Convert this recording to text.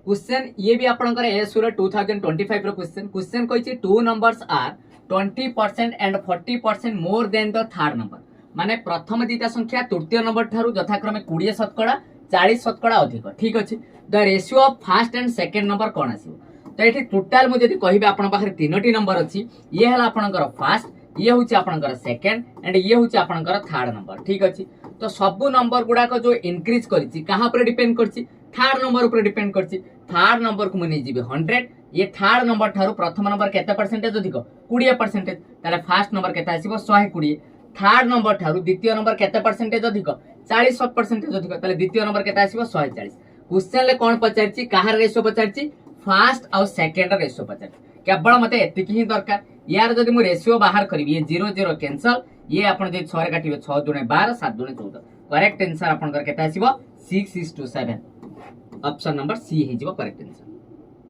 Question ये भी आपनकर एएसयू रो 2025 रो क्वेश्चन कहिछि two numbers are 20% and 40% more than the third number माने प्रथम दीटा संख्या तृतीय नंबर ठारू यथाक्रमे 20% 40% अधिक ठीक अछि the ratio of first and second number कोन आसीबो तो एठी टोटल मु जदी कहिबे आपन पाखरे तीनोटी नंबर अछि ये हला आपनकर फर्स्ट ये होछि आपनकर सेकंड एंड ये होछि आपनकर थर्ड नंबर ठीक अछि तो सब नंबर गुडा को जो इंक्रीज करछि कहां पर डिपेंड करछि थर्ड नंबर ऊपर डिपेंड करछि थर्ड नंबर को मने जीबे 100 ये थर्ड नंबर ठारू प्रथम नंबर केते परसेंटेज अधिक 20% ताले फर्स्ट नंबर केते आसीबो 120 थर्ड नंबर ठारू द्वितीय नंबर केते परसेंटेज अधिक 40% अधिक ताले द्वितीय नंबर केते आसीबो 140 क्वेश्चन ले कोन पचारछि कहार रेशियो पचारछि फर्स्ट और सेकंड रेशियो पचारछि केवल मते एतिकी ही दरकार यार जदी मु रेशियो बाहर करबी ये 0 0 कैंसल ये आपण जे 6 रे काटिबे 6 दुने 12 7 दुने 14 करेक्ट आंसर आपण कर केते आसीबो 6:7 ऑप्शन नंबर सी हे जीवो करेक्ट आंसर।